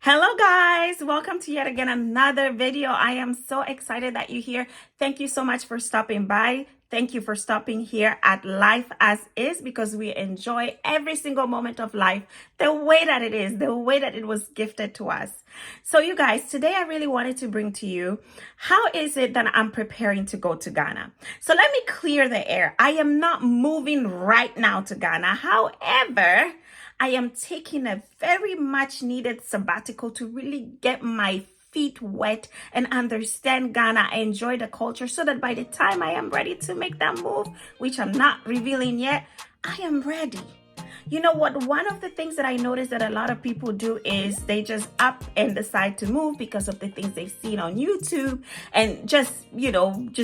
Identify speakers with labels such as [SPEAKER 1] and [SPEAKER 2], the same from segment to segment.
[SPEAKER 1] Hello guys, welcome to yet again another video. I am so excited that you're here. Thank you so much for stopping by. Thank you for stopping here at Life as Is, because we enjoy every single moment of life the way that it is, the way that it was gifted to us. So you guys, today I really wanted to bring to you, how is it that I'm preparing to go to Ghana? So let me clear the air. I am not moving right now to Ghana. However, I am taking a very much needed sabbatical to really get my feet wet and understand Ghana, enjoy the culture, so that by the time I am ready to make that move, which I'm not revealing yet, I am ready. You know what? One of the things that I noticed that a lot of people do is they just up and decide to move because of the things they've seen on YouTube and just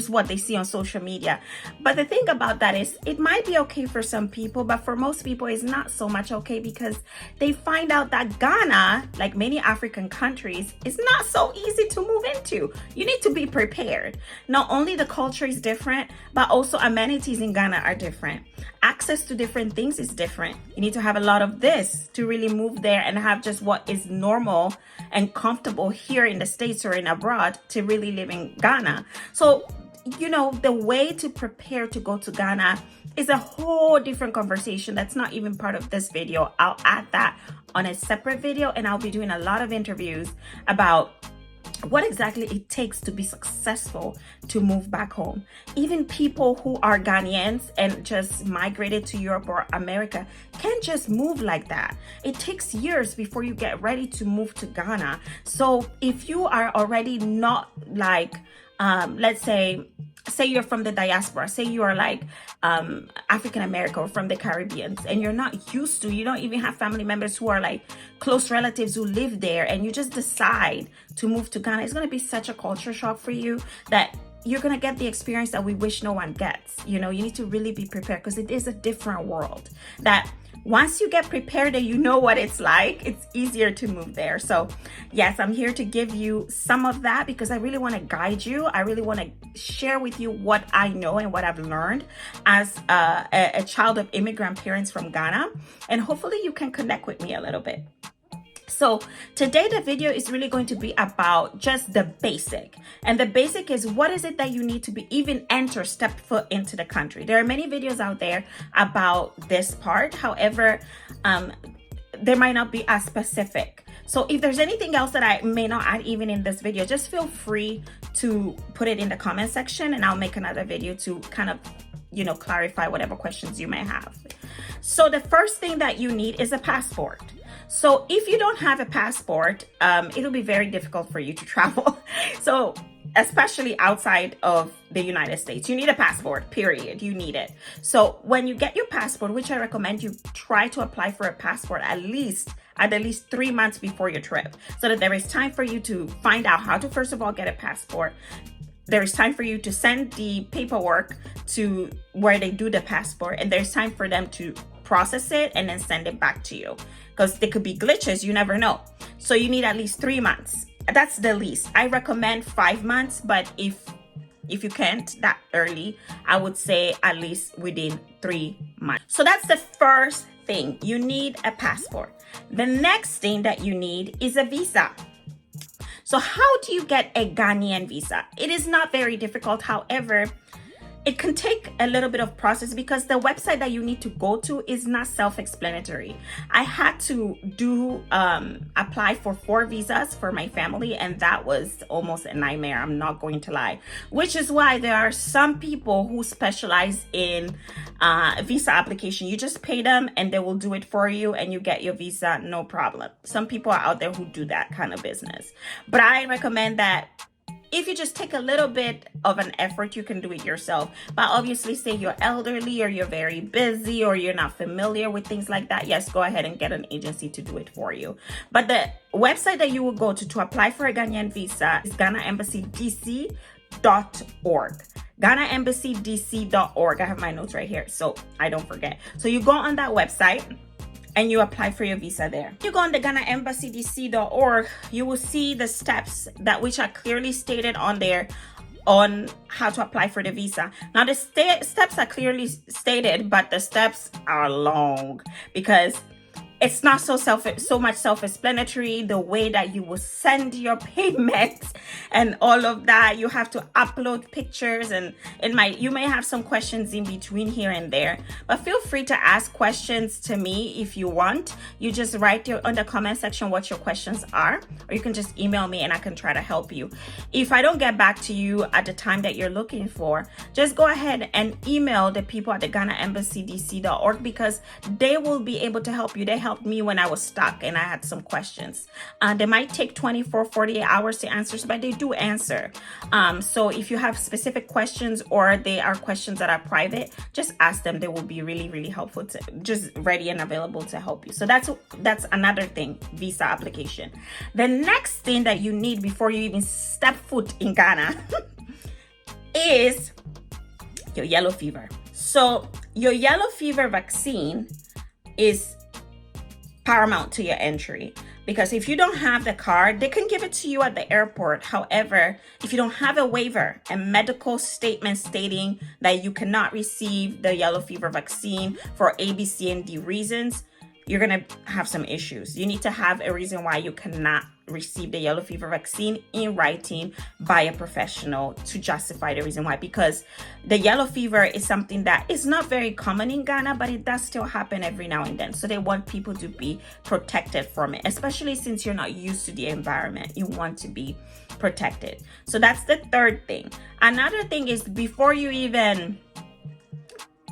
[SPEAKER 1] what they see on social media. But the thing about that is it might be okay for some people, but for most people it's not so much okay, because they find out that Ghana, like many African countries, is not so easy to move into. You need to be prepared. Not only the culture is different, but also amenities in Ghana are different. Access to different things is different. You need to have a lot of this to really move there and have just what is normal and comfortable here in the States or in abroad to really live in Ghana. So, the way to prepare to go to Ghana is a whole different conversation that's not even part of this video. I'll add that on a separate video, and I'll be doing a lot of interviews about what exactly it takes to be successful to move back home. Even people who are Ghanaians and just migrated to Europe or America can't just move like that. It takes years before you get ready to move to Ghana. So if you are already not like, let's say you're from the diaspora, say you are like African American or from the Caribbean, and you're not used to, you don't even have family members who are like close relatives who live there, and you just decide to move to Ghana, it's going to be such a culture shock for you that you're going to get the experience that we wish no one gets. You need to really be prepared, because it is a different world that once you get prepared and you know what it's like, it's easier to move there. So yes, I'm here to give you some of that because I really want to guide you. I really want to share with you what I know and what I've learned as a child of immigrant parents from Ghana. And hopefully you can connect with me a little bit. So today the video is really going to be about just the basic. And the basic is, what is it that you need to be even step foot into the country? There are many videos out there about this part. However, there might not be as specific. So if there's anything else that I may not add even in this video, just feel free to put it in the comment section, and I'll make another video to kind of, clarify whatever questions you may have. So the first thing that you need is a passport. So if you don't have a passport, it'll be very difficult for you to travel. So especially outside of the United States, you need a passport, period. You need it. So when you get your passport, which I recommend you try to apply for a passport at least 3 months before your trip, so that there is time for you to find out how to, first of all, get a passport. There is time for you to send the paperwork to where they do the passport, and there's time for them to process it and then send it back to you, because there could be glitches, you never know. So you need at least 3 months. That's the least. I recommend 5 months, but if you can't that early, I would say at least within 3 months. So that's the first thing. You need a passport. The next thing that you need is a visa. So how do you get a Ghanaian visa? It is not very difficult. However, it can take a little bit of process because the website that you need to go to is not self-explanatory. I had to apply for 4 visas for my family, and that was almost a nightmare. I'm not going to lie, which is why there are some people who specialize in visa application. You just pay them and they will do it for you, and you get your visa, no problem. Some people are out there who do that kind of business, but I recommend that if you just take a little bit of an effort, you can do it yourself. But obviously, say you're elderly or you're very busy or you're not familiar with things like that, yes, go ahead and get an agency to do it for you. But the website that you will go to apply for a Ghanaian visa is GhanaEmbassyDC.org. GhanaEmbassyDC.org. I have my notes right here so I don't forget. So you go on that website and you apply for your visa there. You go on the GhanaEmbassyDC.org, you will see the steps which are clearly stated on there on how to apply for the visa. Now the steps are clearly stated, but the steps are long because it's not so much self-explanatory. The way that you will send your payments and all of that, you have to upload pictures, and you may have some questions in between here and there, but feel free to ask questions to me if you want. You just write on the comment section what your questions are, or you can just email me and I can try to help you. If I don't get back to you at the time that you're looking for, just go ahead and email the people at the GhanaEmbassyDC.org, because they will be able to help you. They helped me when I was stuck and I had some questions. They might take 24, 48 hours to answer, but they do answer. So if you have specific questions, or they are questions that are private, just ask them. They will be really, really helpful, to just ready and available to help you. So that's another thing, visa application. The next thing that you need before you even step foot in Ghana is your yellow fever. So your yellow fever vaccine is paramount to your entry, because if you don't have the card, they can give it to you at the airport. However, if you don't have a waiver, a medical statement stating that you cannot receive the yellow fever vaccine for A, B, C, and D reasons, you're going to have some issues. You need to have a reason why you cannot receive the yellow fever vaccine in writing by a professional to justify the reason why, because the yellow fever is something that is not very common in Ghana, but it does still happen every now and then. So they want people to be protected from it, especially since you're not used to the environment. You want to be protected. So that's the third thing. Another thing is before you even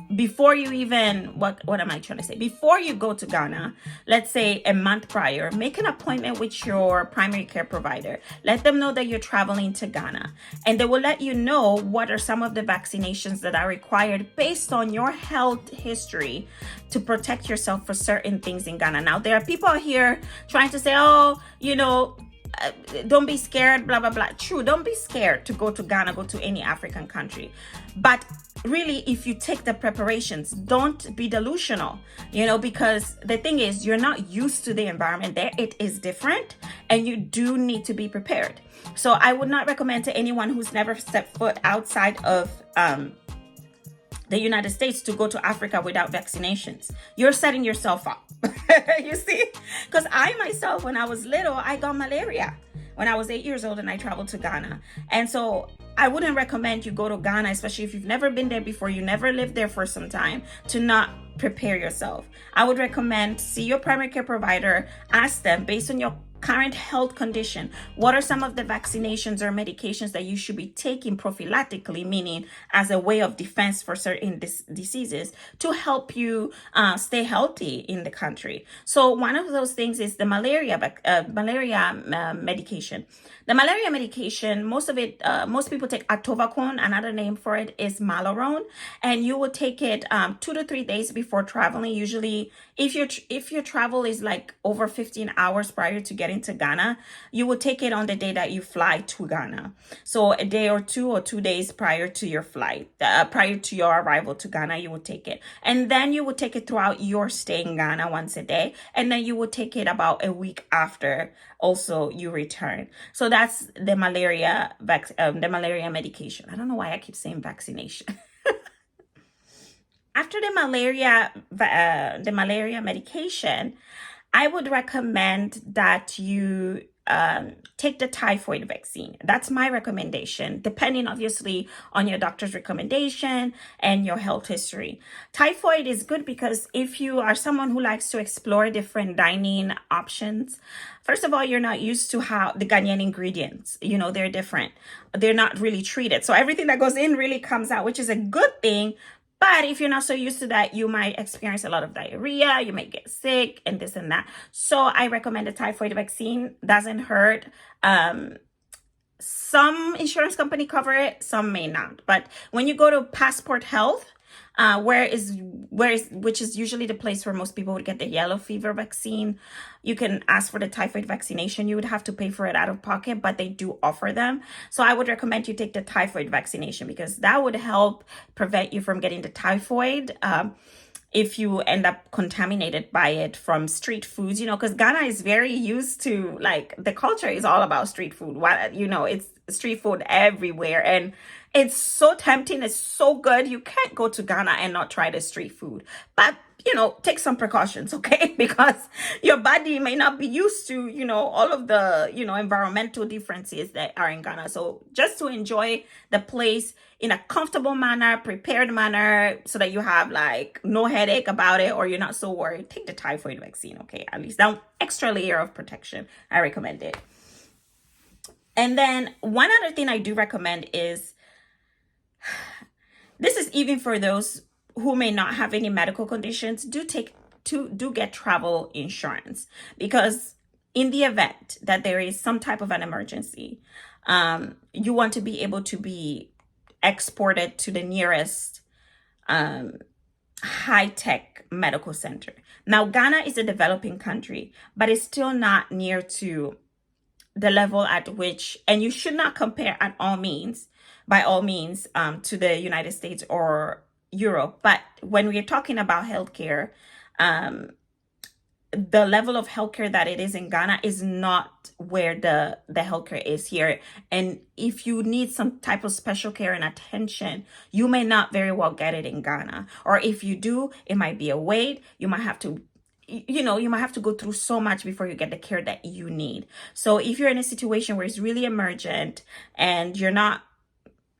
[SPEAKER 1] what am I trying to say? Before you go to Ghana, let's say a month prior, make an appointment with your primary care provider. Let them know that you're traveling to Ghana, and they will let you know what are some of the vaccinations that are required based on your health history to protect yourself for certain things in Ghana. Now, there are people here trying to say, oh, don't be scared, blah, blah, blah. True, don't be scared to go to Ghana, go to any African country. But really, if you take the preparations, don't be delusional, because the thing is, you're not used to the environment there. It is different, and you do need to be prepared. So I would not recommend to anyone who's never stepped foot outside of the United States to go to Africa without vaccinations. You're setting yourself up. You see? Because I myself, when I was little, I got malaria when I was 8 years old and I traveled to Ghana. And so I wouldn't recommend you go to Ghana, especially if you've never been there before, you never lived there for some time, to not prepare yourself. I would recommend see your primary care provider, ask them based on your current health condition, what are some of the vaccinations or medications that you should be taking prophylactically, meaning as a way of defense for certain diseases, to help you stay healthy in the country. So one of those things is the malaria medication. The malaria medication, most people take Atovaquone. Another name for it is Malarone, and you will take it 2 to 3 days before traveling. Usually, if your travel is like over 15 hours prior to getting to Ghana, you will take it on the day that you fly to Ghana. So a day or 2 days prior to your flight, prior to your arrival to Ghana, you will take it, and then you will take it throughout your stay in Ghana once a day, and then you will take it about a week after also you return. So that's the malaria medication. I don't know why I keep saying vaccination. After the malaria medication, I would recommend that you take the typhoid vaccine. That's my recommendation, depending obviously on your doctor's recommendation and your health history. Typhoid is good because if you are someone who likes to explore different dining options, first of all, you're not used to how the Ghanaian ingredients, they're different. They're not really treated. So everything that goes in really comes out, which is a good thing. But if you're not so used to that, you might experience a lot of diarrhea, you might get sick and this and that. So I recommend the typhoid vaccine. Doesn't hurt. Some insurance company cover it, some may not. But when you go to Passport Health, which is usually the place where most people would get the yellow fever vaccine, you can ask for the typhoid vaccination. You would have to pay for it out of pocket, but they do offer them. So I would recommend you take the typhoid vaccination, because that would help prevent you from getting the typhoid if you end up contaminated by it from street foods, because Ghana is very used to, like, the culture is all about street food. It's street food everywhere, and It's so tempting. It's so good. You can't go to Ghana and not try the street food. But, take some precautions, okay? Because your body may not be used to, all of the, environmental differences that are in Ghana. So just to enjoy the place in a comfortable manner, prepared manner, so that you have like no headache about it or you're not so worried, take the typhoid vaccine, okay? At least that extra layer of protection. I recommend it. And then one other thing I do recommend is, this is even for those who may not have any medical conditions, do get travel insurance, because in the event that there is some type of an emergency, you want to be able to be exported to the nearest high-tech medical center. Now, Ghana is a developing country, but it's still not near to the level at which, and you should not compare by all means, to the United States or Europe. But when we're talking about healthcare, the level of healthcare that it is in Ghana is not where the healthcare is here. And if you need some type of special care and attention, you may not very well get it in Ghana. Or if you do, it might be a wait. You might have to go through so much before you get the care that you need. So if you're in a situation where it's really emergent and you're not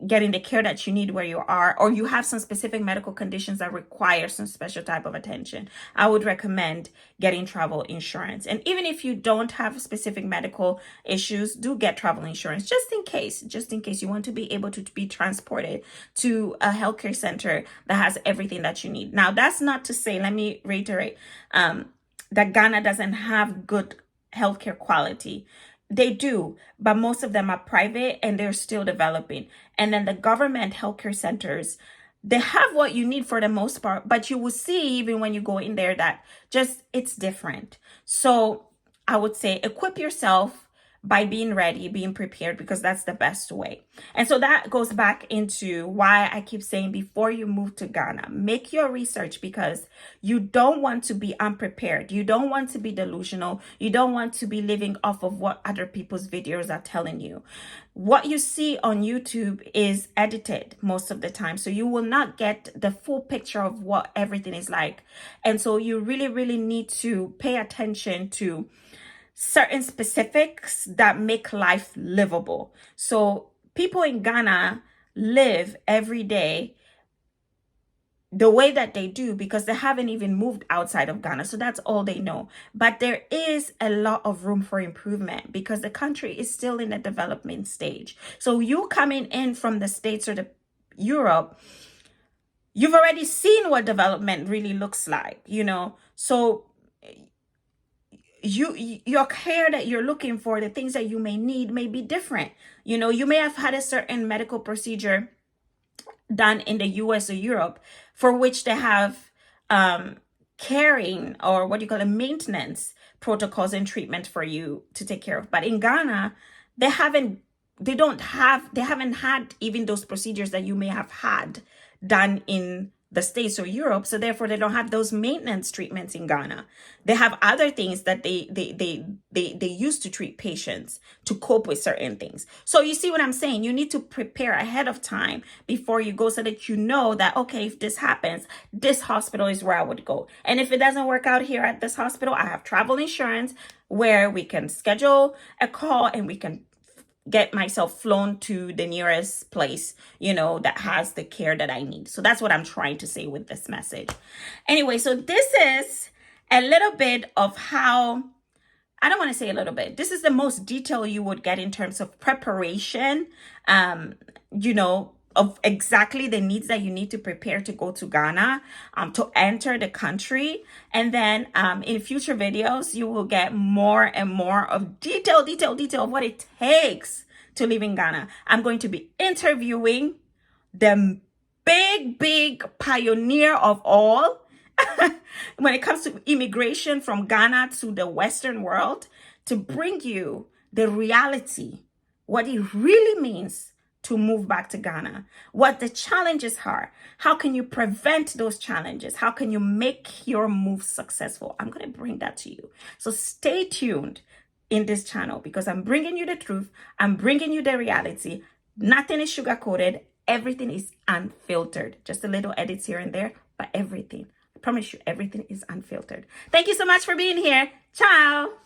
[SPEAKER 1] getting the care that you need where you are, or you have some specific medical conditions that require some special type of attention, I would recommend getting travel insurance. And even if you don't have specific medical issues, do get travel insurance just in case you want to be able to be transported to a healthcare center that has everything that you need. Now, that's not to say, let me reiterate, that Ghana doesn't have good healthcare quality. They do, but most of them are private and they're still developing. And then the government healthcare centers, they have what you need for the most part, but you will see even when you go in there that just it's different. So I would say equip yourself by being ready, being prepared, because that's the best way. And so that goes back into why I keep saying, before you move to Ghana, make your research, because you don't want to be unprepared. You don't want to be delusional. You don't want to be living off of what other people's videos are telling you. What you see on YouTube is edited most of the time, so you will not get the full picture of what everything is like. And so you really, really need to pay attention to certain specifics that make life livable. So people in Ghana live every day the way that they do because they haven't even moved outside of Ghana. So that's all they know. But there is a lot of room for improvement because the country is still in a development stage. So you coming in from the States or Europe, you've already seen what development really looks like, So your care that you're looking for, the things that you may need may be different. You may have had a certain medical procedure done in the US or Europe for which they have caring, or what you call a maintenance protocols and treatment for you to take care of. But in Ghana, they haven't had even those procedures that you may have had done in the States or Europe. So therefore they don't have those maintenance treatments in Ghana. They have other things that they use to treat patients to cope with certain things. So you see what I'm saying? You need to prepare ahead of time before you go, so that you know that, okay, if this happens, this hospital is where I would go. And if it doesn't work out here at this hospital, I have travel insurance where we can schedule a call and we can get myself flown to the nearest place, that has the care that I need. So that's what I'm trying to say with this message. Anyway, so this is a little bit of how, I don't want to say a little bit, this is the most detail you would get in terms of preparation, of exactly the needs that you need to prepare to go to Ghana, to enter the country. And then in future videos, you will get more and more of detail of what it takes to live in Ghana. I'm going to be interviewing the big pioneer of all when it comes to immigration from Ghana to the Western world, to bring you the reality, what it really means to move back to Ghana, what the challenges are, how can you prevent those challenges, how can you make your move successful. I'm going to bring that to you. So stay tuned in this channel, because I'm bringing you the truth, I'm bringing you the reality. Nothing is sugar-coated. everything is unfiltered. Just a little edits here and there, but everything. I promise you, everything is unfiltered. Thank you so much for being here. Ciao.